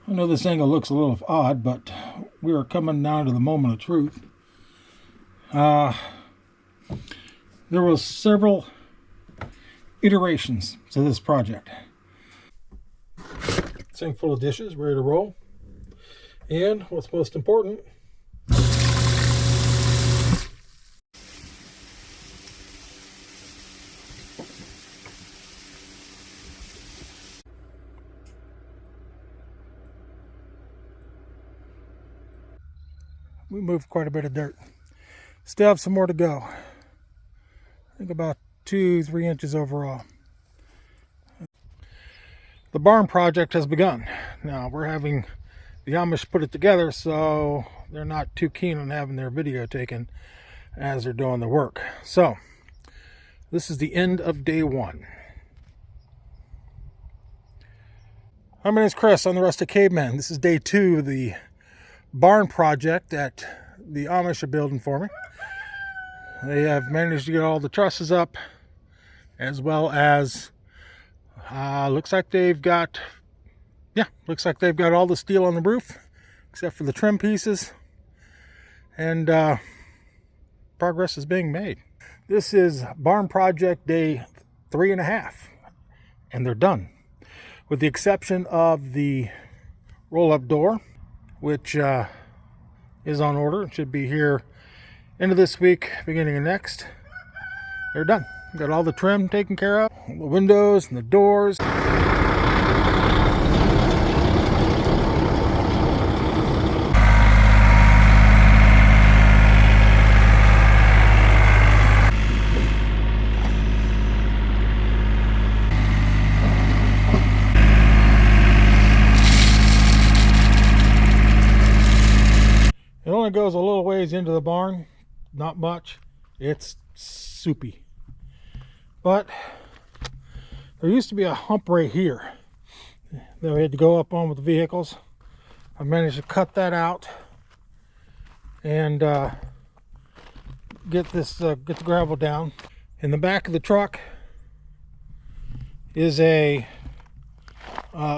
I know this angle looks a little odd, but we are coming down to the moment of truth. There was several iterations to this project. Sink full of dishes, ready to roll. And what's most important, we moved quite a bit of dirt. Still have some more to go. I think about 2-3 inches overall. The barn project has begun. Now we're having the Amish put it together, so they're not too keen on having their video taken as they're doing the work. So this is the end of day one. Hi, my name's Chris. I'm the Rustic Caveman. This is day 2 of the barn project that the Amish are building for me. They have managed to get all the trusses up, as well as looks like they've got all the steel on the roof except for the trim pieces, and progress is being made. This is barn project day 3.5, and they're done, with the exception of the roll-up door, which is on order. It should be here end of this week, beginning of next. They're done. Got all the trim taken care of, the windows and the doors. It only goes a little ways into the barn, not much. It's soupy. But there used to be a hump right here that we had to go up on with the vehicles. I managed to cut that out and get the gravel down. In the back of the truck is a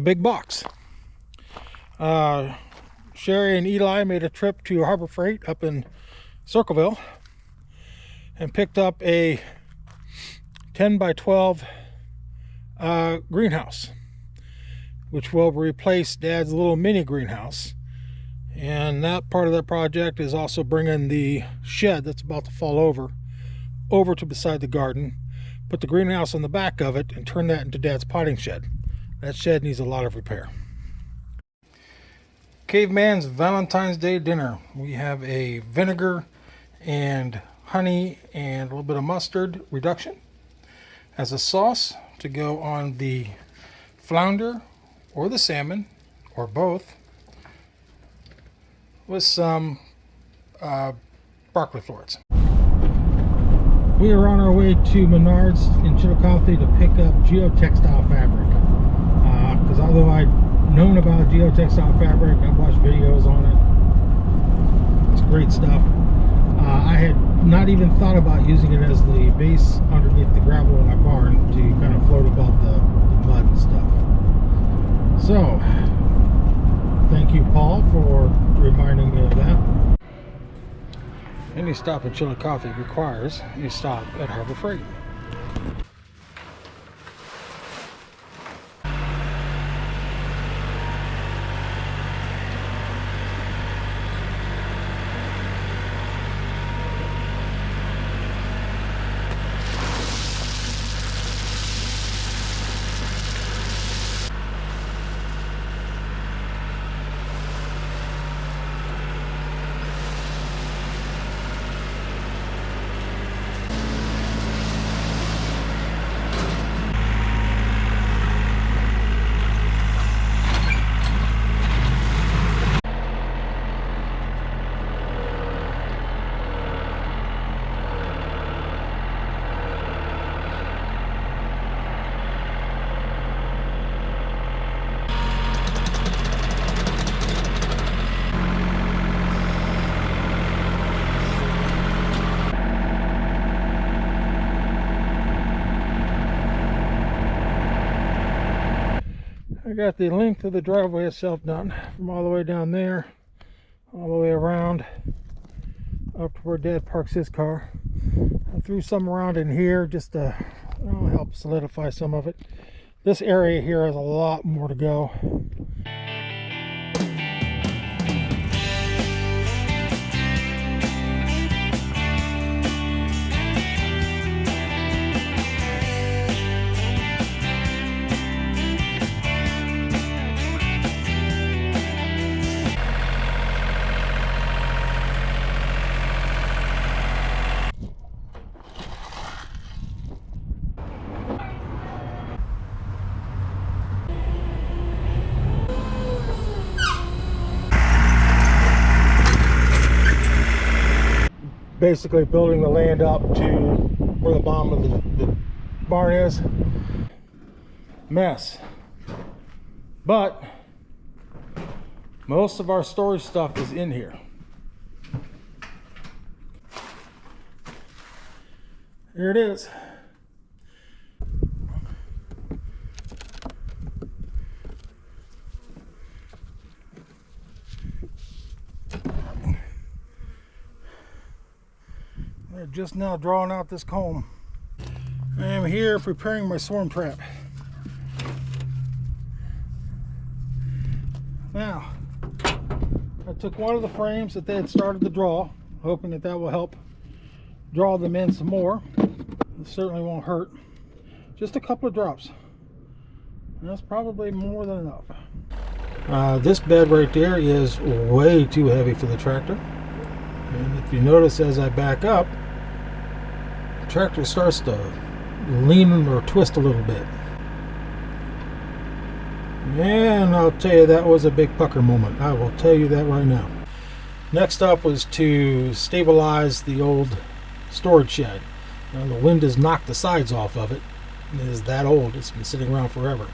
big box. Sherry and Eli made a trip to Harbor Freight up in Circleville and picked up a 10 by 12 greenhouse, which will replace Dad's little mini greenhouse. And that part of the project is also bringing the shed that's about to fall over to beside the garden, put the greenhouse on the back of it, and turn that into Dad's potting shed. That shed needs a lot of repair. Caveman's Valentine's Day dinner. We have a vinegar and honey and a little bit of mustard reduction as a sauce to go on the flounder or the salmon, or both, with some broccoli florets. We are on our way to Menards in Chillicothe to pick up geotextile fabric. Because although I'd known about geotextile fabric, I've watched videos on it. It's great stuff. I had not even thought about using it as the base underneath the gravel in my barn to kind of float above the mud and stuff. So, thank you, Paul, for reminding me of that. Any stop in Chillicothe requires a stop at Harbor Freight. I got the length of the driveway itself done, from all the way down there, all the way around, up to where Dad parks his car. I threw some around in here just to help solidify some of it. This area here has a lot more to go. Basically building the land up to where the bottom of the barn is. Mess. But most of our storage stuff is in here. Here it is. They're just now drawing out this comb. I am here preparing my swarm trap. Now, I took one of the frames that they had started to draw, hoping that that will help draw them in some more. It certainly won't hurt. Just a couple of drops. And that's probably more than enough. This bed right there is way too heavy for the tractor. And if you notice, as I back up, the tractor starts to lean or twist a little bit. And I'll tell you, that was a big pucker moment. I will tell you that right now. Next up was to stabilize the old storage shed. Now, the wind has knocked the sides off of it. It is that old. It's been sitting around forever.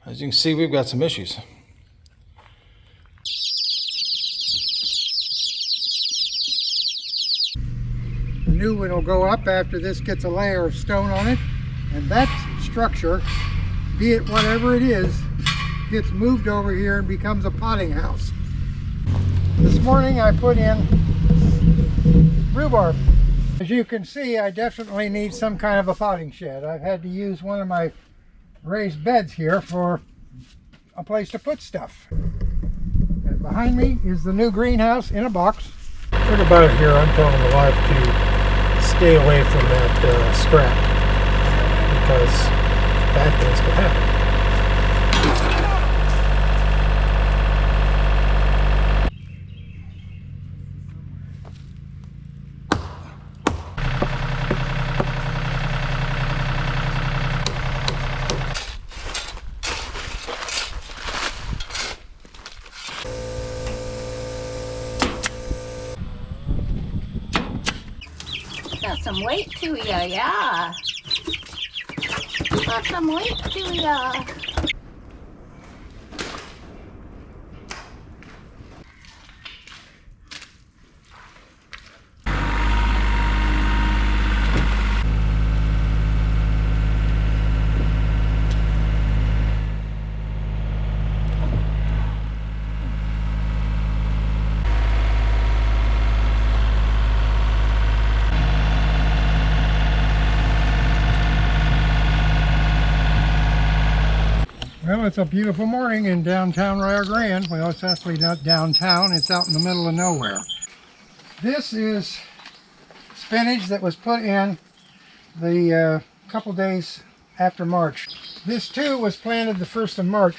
As you can see, we've got some issues. The new one will go up after this gets a layer of stone on it, and that structure, be it whatever it is, gets moved over here and becomes a potting house. This morning I put in rhubarb. As you can see, I definitely need some kind of a potting shed. I've had to use one of my raised beds here for a place to put stuff. And behind me is the new greenhouse in a box. Right about here, I'm telling the wife to stay away from that strap, because bad things could happen. Got some weight to ya, yeah. Got some weight to ya. Well, it's a beautiful morning in downtown Rio Grande. Well, it's actually not downtown, it's out in the middle of nowhere. This is spinach that was put in the couple days after March. This too was planted the 1st of March.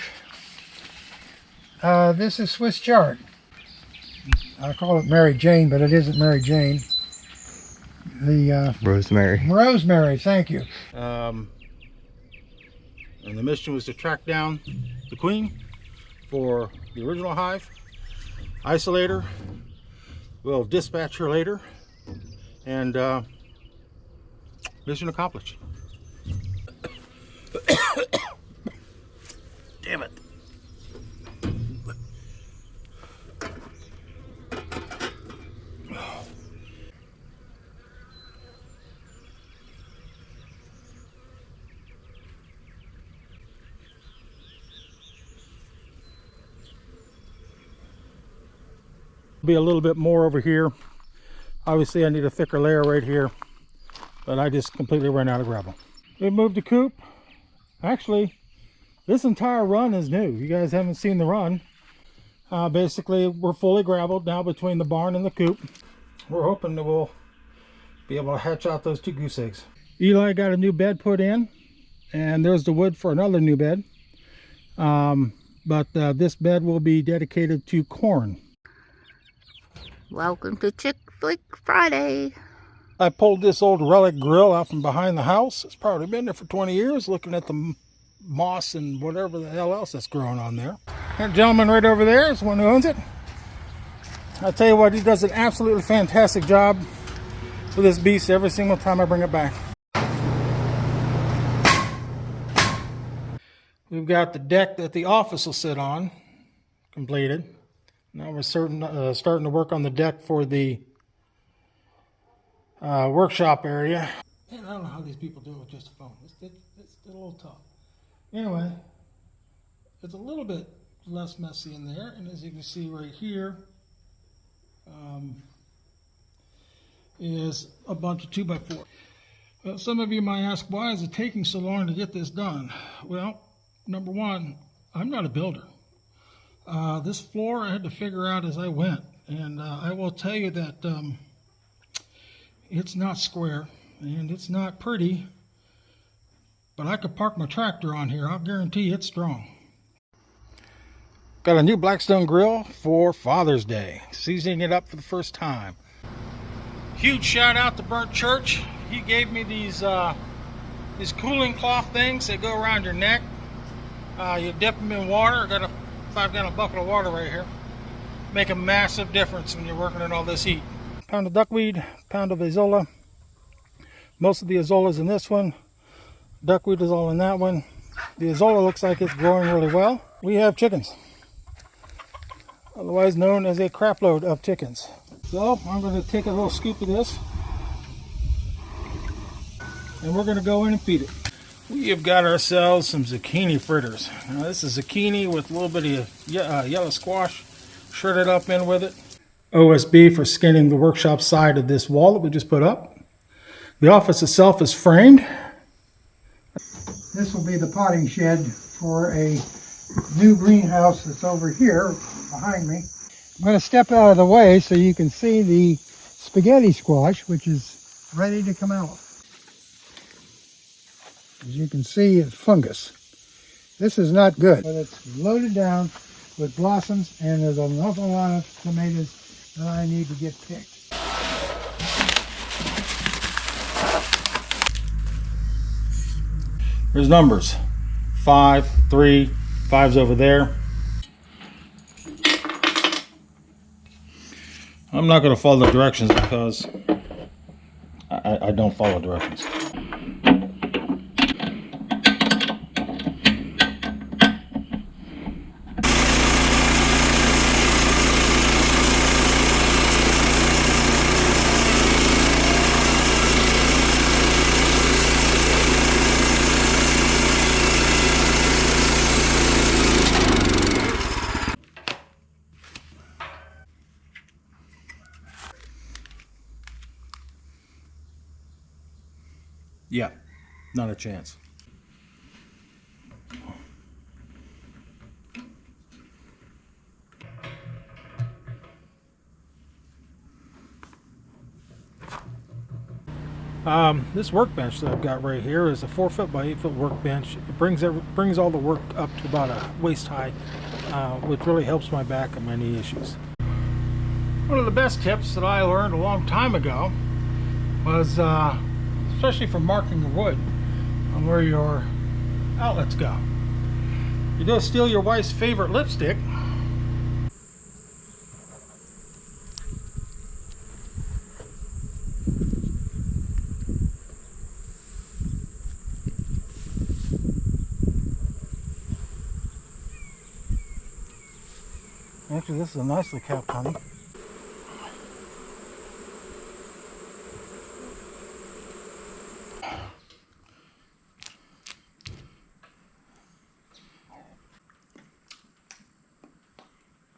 This is Swiss chard. I call it Mary Jane, but it isn't Mary Jane. The rosemary. Rosemary, thank you. And the mission was to track down the queen for the original hive, isolate her. We'll dispatch her later, and mission accomplished. Damn it. Be a little bit more over here. Obviously I need a thicker layer right here, but I just completely ran out of gravel. We moved the coop. Actually, this entire run is new. You guys haven't seen the run. Basically, we're fully gravelled now between the barn and the coop. We're hoping that we'll be able to hatch out those 2 goose eggs. Eli got a new bed put in, and there's the wood for another new bed. But this bed will be dedicated to corn. Welcome to Chick Flick Friday. I pulled this old relic grill out from behind the house. It's probably been there for 20 years, looking at the moss and whatever the hell else that's growing on there. That gentleman right over there is the one who owns it. I'll tell you what, he does an absolutely fantastic job with this beast every single time I bring it back. We've got the deck that the office will sit on completed. Now we're starting to work on the deck for the workshop area. Man, I don't know how these people do it with just a phone. It's a little tough. Anyway, it's a little bit less messy in there, and as you can see right here is a bunch of 2x4. Some of you might ask, why is it taking so long to get this done? Well, number one, I'm not a builder. This floor I had to figure out as I went, and I will tell you that it's not square and it's not pretty, but I could park my tractor on here. I'll guarantee it's strong. Got a new Blackstone grill for Father's Day, seasoning it up for the first time. Huge shout out to Burnt Church. He gave me these cooling cloth things that go around your neck. You dip them in water. I got a 5-gallon bucket of water right here. Make a massive difference when you're working in all this heat. Pound of duckweed, pound of azolla. Most of the azolla is in this one. Duckweed is all in that one. The azolla looks like it's growing really well. We have chickens, otherwise known as a crap load of chickens. So I'm going to take a little scoop of this, and we're going to go in and feed it. We have got ourselves some zucchini fritters. Now this is zucchini with a little bit of yellow squash shredded up in with it. OSB for skinning the workshop side of this wall that we just put up. The office itself is framed. This will be the potting shed for a new greenhouse that's over here behind me. I'm going to step out of the way so you can see the spaghetti squash, which is ready to come out. As you can see, it's fungus. This is not good, but it's loaded down with blossoms, and there's an awful lot of tomatoes that I need to get picked. There's numbers. 5, 3, 5's over there. I'm not going to follow the directions because I don't follow directions. Yeah, not a chance. This workbench that I've got right here is a 4-foot by 8-foot workbench. It brings all the work up to about a waist high, which really helps my back and my knee issues. One of the best tips that I learned a long time ago was, especially for marking your wood, on where your outlets go. You go steal your wife's favorite lipstick. Actually, this is a nicely capped honey.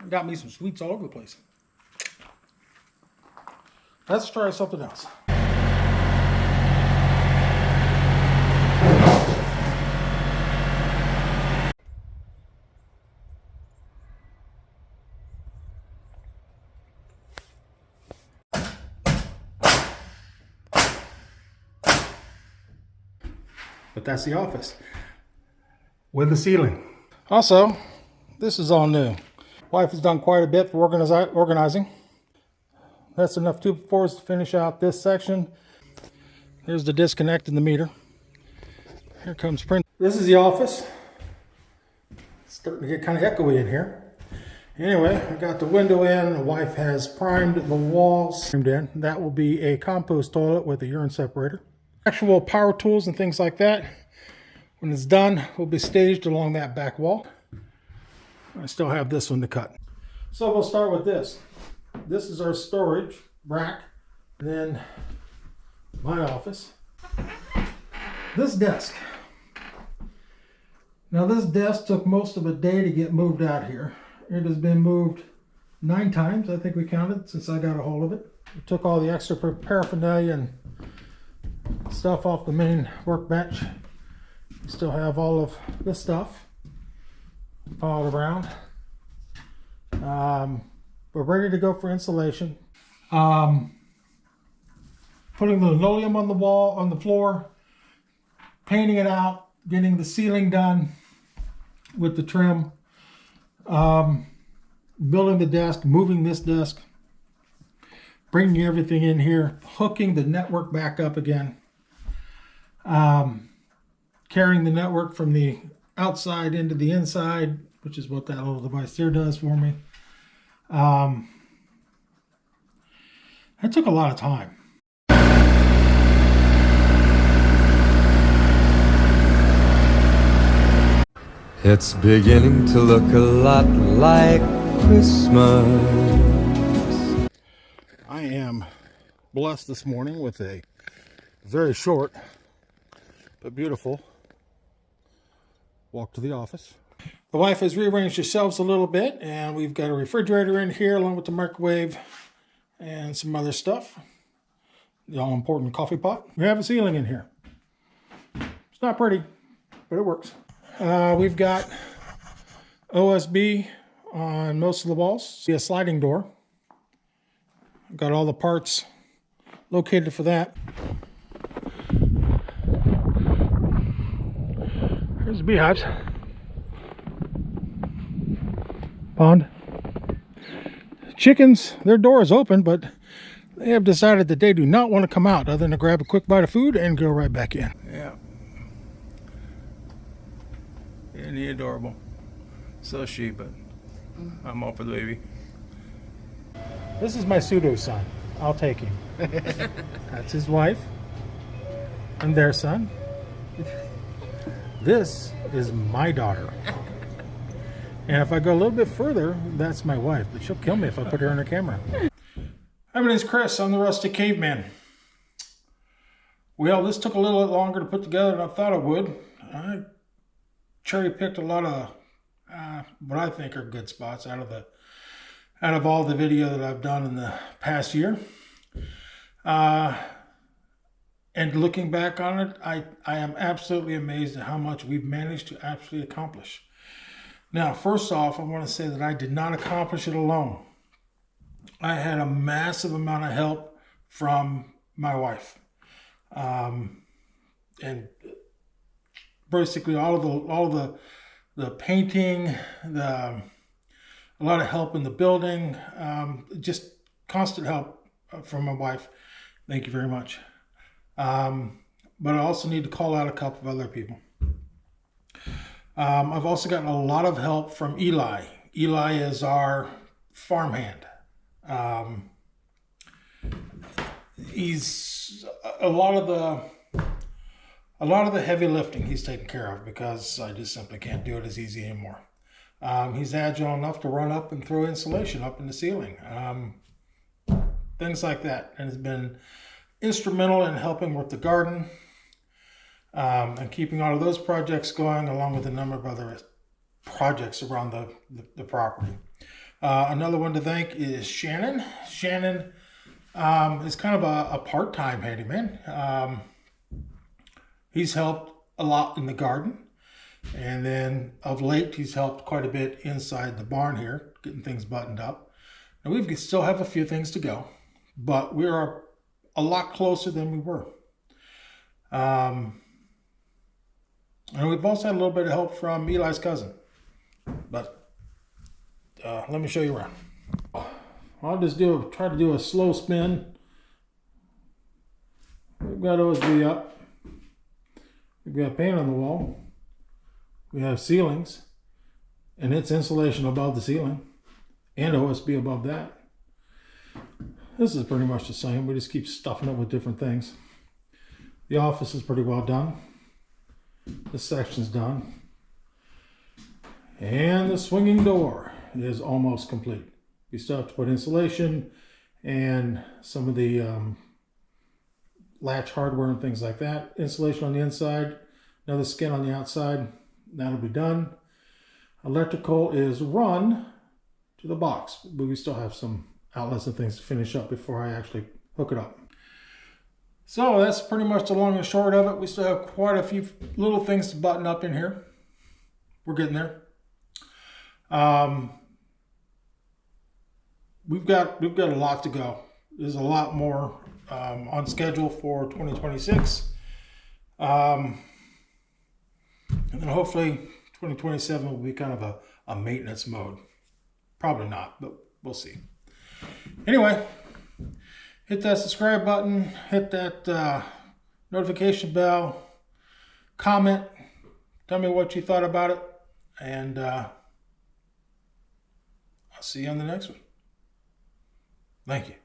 Got me some sweets all over the place. Let's try something else. But that's the office with the ceiling. Also, this is all new. Wife has done quite a bit for organizing. That's enough 2x4s to finish out this section. Here's the disconnect in the meter. Here comes print. This is the office. It's starting to get kind of echoey in here. Anyway, I got the window in. The wife has primed the walls. That will be a compost toilet with a urine separator. Actual power tools and things like that, when it's done, will be staged along that back wall. I still have this one to cut. So we'll start with this. This is our storage rack. Then my office. This desk. Now this desk took most of a day to get moved out here. It has been moved 9 times, I think we counted, since I got a hold of it. We took all the extra paraphernalia and stuff off the main workbench. We still have all of this stuff piled around. We're ready to go for insulation. Putting the linoleum on the wall, on the floor, painting it out, getting the ceiling done with the trim, building the desk, moving this desk, bringing everything in here, hooking the network back up again, carrying the network from the outside into the inside, which is what that little device here does for me. That took a lot of time. It's beginning to look a lot like Christmas. I am blessed this morning with a very short but beautiful walk to the office. The wife has rearranged the shelves a little bit, and we've got a refrigerator in here along with the microwave and some other stuff. The all-important coffee pot. We have a ceiling in here. It's not pretty, but it works. We've got OSB on most of the walls. See a sliding door. I've got all the parts located for that. Here's the beehives. Pond. Chickens, their door is open, but they have decided that they do not want to come out other than to grab a quick bite of food and go right back in. Yeah. Isn't he adorable? So is she, but I'm all for the baby. This is my pseudo son. I'll take him. That's his wife and their son. This is my daughter. And if I go a little bit further, that's my wife, but she'll kill me if I put her on her camera. Hi, my name's Chris. I'm the Rusty Caveman. Well, this took a little bit longer to put together than I thought it would. I cherry-picked a lot of what I think are good spots out of all the video that I've done in the past year. And looking back on it, I am absolutely amazed at how much we've managed to actually accomplish. Now, first off, I want to say that I did not accomplish it alone. I had a massive amount of help from my wife. And basically all of the painting, a lot of help in the building, just constant help from my wife. Thank you very much. But I also need to call out a couple of other people. I've also gotten a lot of help from Eli. Eli is our farmhand. He's a lot of the heavy lifting he's taken care of, because I just simply can't do it as easy anymore. He's agile enough to run up and throw insulation up in the ceiling, things like that, and has been instrumental in helping with the garden and keeping all of those projects going, along with a number of other projects around the property. Another one to thank is Shannon. Shannon is kind of a part-time handyman. He's helped a lot in the garden, and then of late he's helped quite a bit inside the barn here, getting things buttoned up. Now we still have a few things to go, but we are a lot closer than we were. And we've also had a little bit of help from Eli's cousin, but let me show you around. I'll just try to do a slow spin. We've got OSB up. We've got paint on the wall. We have ceilings, and it's insulation above the ceiling, and OSB above that. This is pretty much the same. We just keep stuffing it with different things. The office is pretty well done. This section's done. And the swinging door is almost complete. We still have to put insulation and some of the latch hardware and things like that. Insulation on the inside, another skin on the outside. That'll be done. Electrical is run to the box, but we still have some outlets and things to finish up before I actually hook it up. So that's pretty much the long and short of it. We still have quite a few little things to button up in here. We're getting there. We've got a lot to go. There's a lot more on schedule for 2026. And then hopefully 2027 will be kind of a maintenance mode. Probably not, but we'll see. Anyway, hit that subscribe button, hit that notification bell, comment, tell me what you thought about it, and I'll see you on the next one. Thank you.